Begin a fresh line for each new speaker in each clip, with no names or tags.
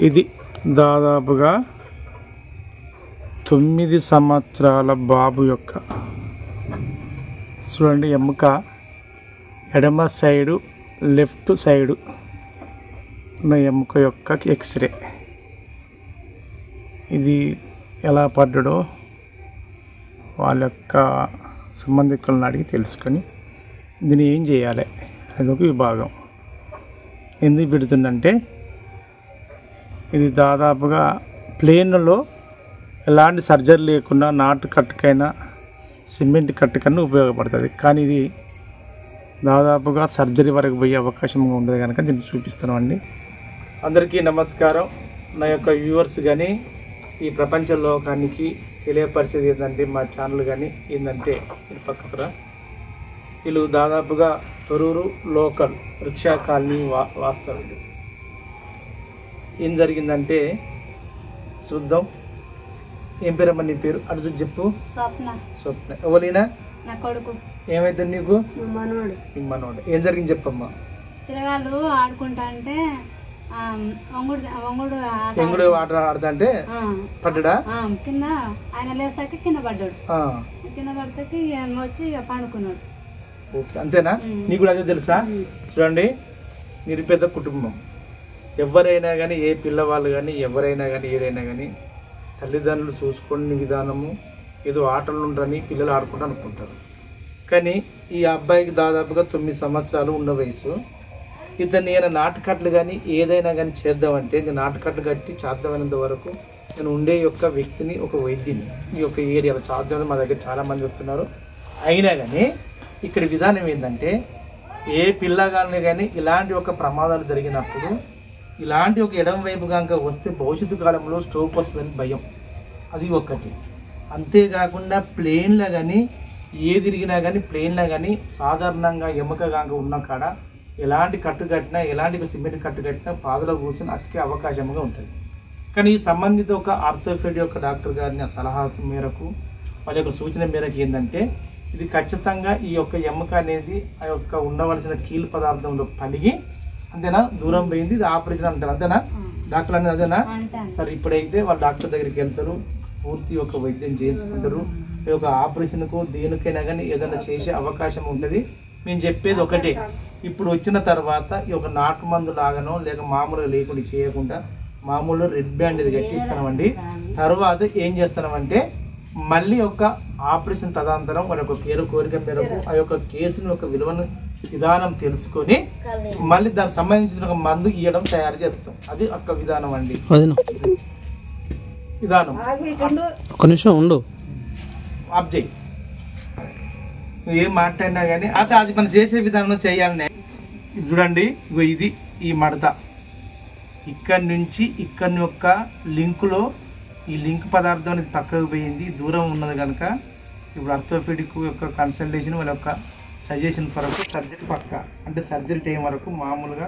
ఇది దాదాపుగా 9 సంవత్సరాల బాబు యొక్క చూడండి ఎముక ఎడమ సైడు లెఫ్ట్ సైడు ఉన్న ఎముక యొక్క ఎక్స్రే. ఇది ఎలా పడ్డాడో వాళ్ళ యొక్క సంబంధికులను అడిగి తెలుసుకొని దీన్ని ఏం చేయాలి అదొక విభాగం. ఎందుకు పెడుతుందంటే ఇది దాదాపుగా ప్లేన్లో ఎలాంటి సర్జరీ లేకుండా నాటు కట్టుకైనా సిమెంట్ కట్టుకైనా ఉపయోగపడుతుంది. కానీ ఇది దాదాపుగా సర్జరీ వరకు పోయే అవకాశం ఉండదు కనుక దీన్ని చూపిస్తున్నామండి. అందరికీ నమస్కారం. నా యొక్క వ్యూవర్స్ కానీ ఈ ప్రపంచ లోకానికి తెలియపరిచేది ఏంటంటే మా ఛానల్ కానీ ఏంటంటే ఇది పక్కన వీళ్ళు దాదాపుగా తొరూరు లోకల్ రిక్షా కాలనీ వాస్తవండి. ఏం జరిగిందంటే చూద్దాం. ఏం పేరమ్మా నీ పేరు? అడుగు చెప్పు.
స్వప్న.
స్వప్న ఎవరైనా
నా కొడుకు.
ఏమైతే నీకు?
మనోడు.
మనోడు. ఏం జరిగింది చెప్పమ్మా.
తిరగాళ్ళు ఆడుకుంటా అంటే
ఎంగుడు ఆట ఆడుతా అంటే పడ్డా
కింద ఆయన లేస్తాకి కింద పడ్డాడు. కింద పడితే వచ్చి పండుకున్నాడు.
ఓకే అంతేనా? నీకు కూడా అదే తెలుసా? చూడండి నిరుపేద కుటుంబం ఎవరైనా కానీ ఏ పిల్లవాళ్ళు కానీ ఎవరైనా కానీ ఏదైనా కానీ తల్లిదండ్రులు చూసుకునే విధానము ఏదో ఆటలు ఉంటారని పిల్లలు ఆడుకుంటూ అనుకుంటారు. కానీ ఈ అబ్బాయికి దాదాపుగా 9 సంవత్సరాలు ఉన్న వయసు. ఇతన్ని నేను నాటుకట్లు కానీ ఏదైనా కానీ చేద్దామంటే నేను నాటుకట్లు కట్టి చేద్దామైనంత వరకు నేను ఉండే యొక్క వ్యక్తిని ఒక వైద్యుని ఈ యొక్క ఏరియాలో చేద్దామని మా దగ్గర చాలామంది వస్తున్నారు. అయినా కానీ ఇక్కడ విధానం ఏంటంటే ఏ పిల్లగాలని కానీ ఇలాంటి ఒక ప్రమాదాలు జరిగినప్పుడు ఇలాంటి ఒక ఎడమ వైపు కనుక వస్తే భవిష్యత్తు కాలంలో స్ట్రోక్ వస్తుందని భయం. అది ఒకటి. అంతేకాకుండా ప్లేన్లో కానీ ఏ తిరిగినా కానీ ప్లేన్లో కానీ సాధారణంగా ఎముక కనుక ఉన్న కాడ ఎలాంటి కట్టు కట్టినా ఎలాంటి సిమెంట్ కట్టు కట్టినా పాదలో కూర్చొని అతికే అవకాశంగా ఉంటుంది. కానీ ఈ సంబంధిత ఒక ఆర్థోపెడిక్ యొక్క డాక్టర్ గారిని సలహా మేరకు వాళ్ళ యొక్క సూచన మేరకు ఏంటంటే ఇది ఖచ్చితంగా ఈ యొక్క ఎముక అనేది ఆ యొక్క ఉండవలసిన కీలు పదార్థంలో పలిగి అంతేనా దూరం పోయింది. ఇది ఆపరేషన్ అంటారు అంతేనా? డాక్టర్ అనేది అదేనా? సరే ఇప్పుడైతే వాళ్ళ డాక్టర్ దగ్గరికి వెళ్తారు, పూర్తి యొక్క వైద్యం చేయించుకుంటారు. ఈ యొక్క ఆపరేషన్కు దేనికైనా కానీ ఏదైనా చేసే అవకాశం ఉంటుంది. నేను చెప్పేది ఒకటే, ఇప్పుడు వచ్చిన తర్వాత ఈ యొక్క నాటు మందు లాగానో లేక మామూలుగా లేకుండా చేయకుండా మామూలుగా రెడ్ బ్యాండ్ ఇది కట్టిస్తామండి. తర్వాత ఏం చేస్తున్నామంటే మళ్ళీ ఒక ఆపరేషన్ తదనంతరం వాళ్ళ యొక్క కోరిక మేరకు ఆ యొక్క కేసుని యొక్క విలువను విధానం తెలుసుకొని మళ్ళీ దానికి సంబంధించిన ఒక మందు ఇవ్వడం తయారు చేస్తాం. అది ఒక విధానం అండి. విధానం
ఒక నిమిషం ఉండు.
ఆబ్జెక్ట్ నువ్వు ఏం మాట్లాడినా కానీ అది మనం చేసే విధానం చేయాలనే. ఇది చూడండి, ఇది ఈ మడత ఇక్కడి నుంచి ఇక్కడి యొక్క లింకులో ఈ లింక్ పదార్థం అనేది పక్కకు పోయింది, దూరం ఉన్నది కనుక ఇప్పుడు ఆర్థోపెడిక్ యొక్క కన్సల్టేషన్ వాళ్ళ యొక్క సజెషన్ వరకు సర్జరీ పక్క అంటే సర్జరీ టైం వరకు మామూలుగా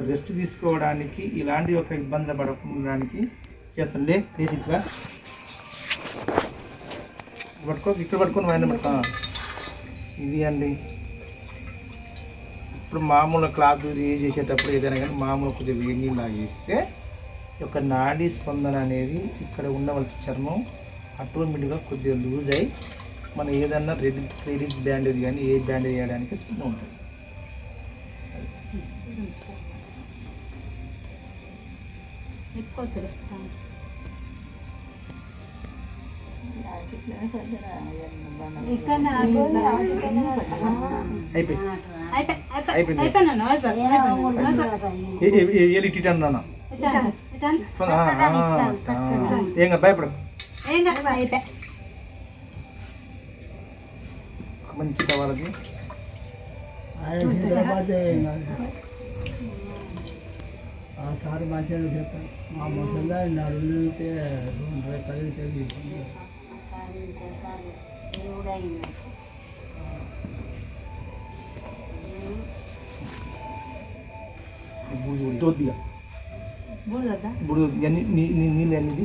రెస్ట్ తీసుకోవడానికి ఇలాంటి ఒక ఇబ్బందులు పడడానికి చేస్తుండే. బేసిక్గా పట్టుకో, ఇక్కడ పట్టుకొని ఆయన పట్టుకో. ఇది అండి ఇప్పుడు మామూలు క్లాత్ చేసేటప్పుడు ఏదైనా కానీ మామూలు కొద్దిగా వేడి నీళ్ళు లాగేస్తే యొక్క నాడీ స్పందన అనేది ఇక్కడ ఉండవలసిన చర్మం ఆటోమేటిక్గా కొద్దిగా లూజ్ అయ్యి మనం ఏదన్నా రెడ్ బ్యాండేజ్ కానీ ఏ బ్యాండేజ్ వేయడానికి ఉంటుంది. ఏం భయపడ మంచి కావాలది.
సార్ మంచిగా చెప్తాను. మా ముసలిదా నడుతే 2 కలిగితే
దొద్దిగా ఇప్పుడు నీళ్ళు అనేది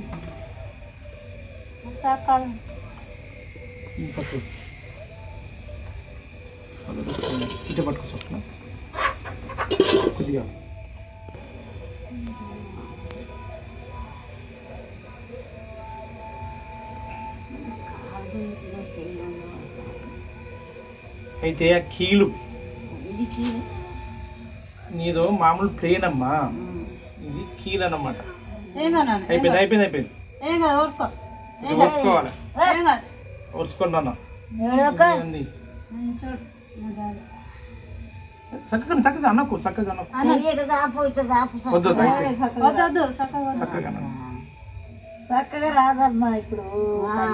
ఇట పట్టుకొస్తా కొద్దిగా అయితే ఆ కీలు నీదో మామూలు ప్లేన్ అమ్మా, ఇది కీలు అన్నమాట. అయిపోయింది ఓర్చుకోవాలి, ఓర్చుకోండి అన్న. చక్కగా అన్నకు చక్కగా
చక్కగా రాదమ్మా ఇప్పుడు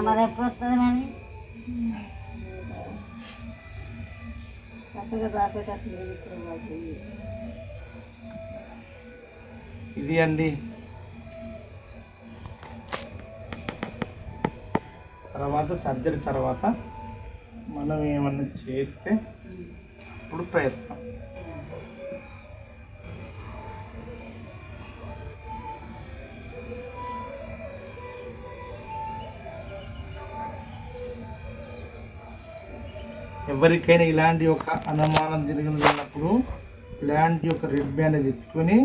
మరి ఎప్పుడు వస్తుంది కానీ చక్కగా రాపేటట్లేదు ఇప్పుడు.
ఇది అండి. తర్వాత సర్జరీ తర్వాత మనం ఏమన్నా చేస్తే ఇప్పుడు ప్రయత్నం. ఎవరికైనా ఇలాంటి ఒక అనుమానం జరిగినప్పుడు ఇలాంటి ఒక రెడ్ బ్యాండ్ తెచ్చుకొని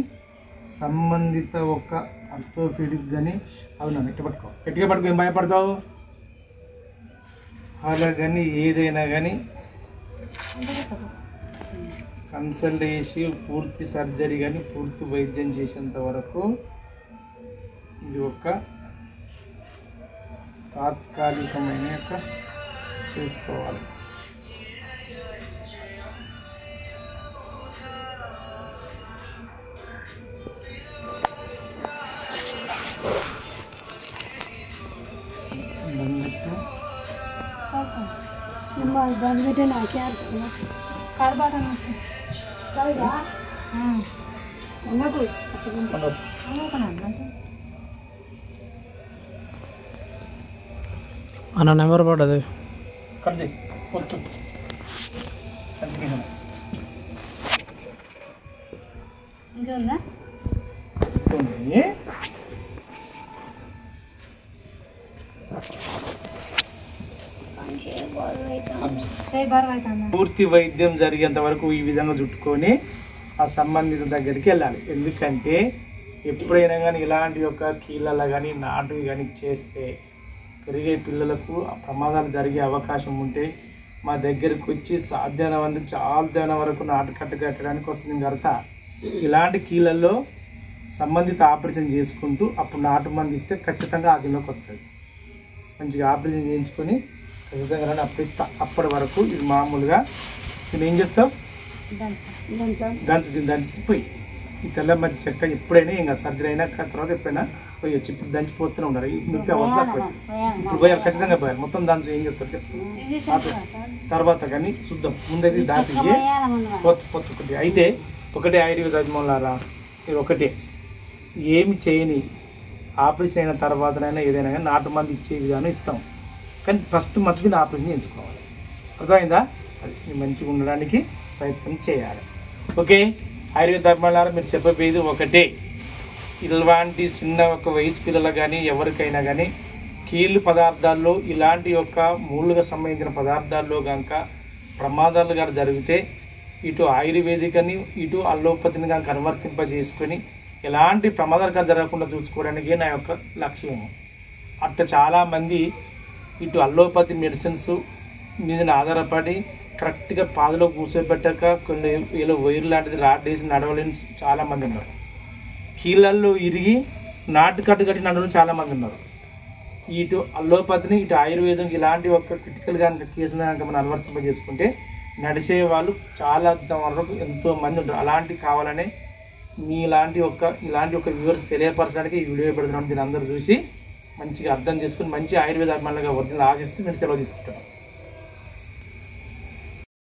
సంబంధిత ఒక ఆర్థోపెడిక్ కానీ అవునా గట్టిగా పట్టుకో, ఏం భయపడతావు? అలా కానీ ఏదైనా కానీ కన్సల్ట్ చేసి పూర్తి సర్జరీ కానీ పూర్తి వైద్యం చేసేంత వరకు ఇది ఒక తాత్కాలికమైన చేసుకోవాలి.
అన్న నెంబర్ పడ్డది
పూర్తి వైద్యం జరిగేంత వరకు ఈ విధంగా చుట్టుకొని ఆ సంబంధిత దగ్గరికి వెళ్ళాలి. ఎందుకంటే ఎప్పుడైనా కానీ ఇలాంటి యొక్క కీళ్ళలో కానీ నాటువి కానీ చేస్తే పెరిగే పిల్లలకు ప్రమాదాలు జరిగే అవకాశం ఉంటే మా దగ్గరికి వచ్చి చాలా వరకు నాటు కట్ట కట్టడానికి వస్తుంది. కనుక ఇలాంటి కీళ్ళల్లో సంబంధిత ఆపరేషన్ చేసుకుంటూ అప్పుడు నాటు మంది ఇస్తే ఖచ్చితంగా ఆదిలోకి వస్తుంది. మంచిగా ఆపరేషన్ చేయించుకొని ఖచ్చితంగా అప్పుడు ఇస్తా. అప్పటి వరకు ఇది మామూలుగా నేను ఏం చేస్తావు, దంచిపోయి ఈ తెల్ల మంచి చెక్క ఎప్పుడైనా ఇంకా సర్జరీ అయినా తర్వాత ఎప్పుడైనా పోయి వచ్చి ఇప్పుడు దంచిపోతూనే ఉన్నారు. నొప్పి అవసరం ఇప్పుడు పోయారు, ఖచ్చితంగా పోయారు. మొత్తం దాంతో ఏం చెప్తారు చెప్తారు తర్వాత కానీ చూద్దాం. ముందైతే దాటి పొత్తుకుంటే అయితే ఒకటే ఆయుర్వేద అభిమానులారా, మీరు ఒకటే ఏమి చేయని ఆపరేషన్ అయిన తర్వాతనైనా ఏదైనా కానీ నాటు మంది ఇచ్చే విధానం ఇస్తాం. కానీ ఫస్ట్ మధ్యన ఆపరేషన్ చేయించుకోవాలి. అర్థమైందా? అది మంచిగా ఉండడానికి ప్రయత్నం చేయాలి. ఓకే ఆయుర్వేద అభిమానులారా, మీరు చెప్పబోయేది ఒకటే, ఇలాంటి చిన్న ఒక వయసు పిల్లలు కానీ ఎవరికైనా కానీ కీళ్ళు పదార్థాల్లో ఇలాంటి యొక్క మూలుగా సంబంధించిన పదార్థాల్లో కనుక ప్రమాదాలు కానీ జరిగితే ఇటు ఆయుర్వేదికని ఇటు అల్లోపతిని కానీ కన్వర్తింపజేసుకొని ఎలాంటి ప్రమాదాలు కానీ జరగకుండా చూసుకోవడానికి నా యొక్క లక్ష్యము. అట్లా చాలామంది ఇటు అల్లోపతి మెడిసిన్స్ మీద ఆధారపడి కరెక్ట్గా పాదలో కూర్చోబెట్టాక కొన్ని వీళ్ళు వైరు లాంటిది రాడ్ వేసి నడవలేని చాలామంది ఉన్నారు. కీళ్ళల్లో ఇరిగి నాటుకట్టు కట్టి నడవలేని చాలామంది ఉన్నారు. ఇటు అల్లోపతిని ఇటు ఆయుర్వేదం ఇలాంటి ఒక క్రిటికల్గా కేసులు కనుక మనం అనువర్తింపజేసుకుంటే నడిచే వాళ్ళు చాలా వరకు ఎంతోమంది ఉంటారు. అలాంటి కావాలనే ఇలాంటి ఒక వ్యూవర్స్ తెలియపరచడానికి ఈ వీడియో పెడుతున్నాను. దీని అందరూ చూసి మంచిగా అర్థం చేసుకుని మంచి ఆయుర్వేద అభిమానులుగా వర్తిని ఆశిస్తూ నేను సెలవు తీసుకుంటాను.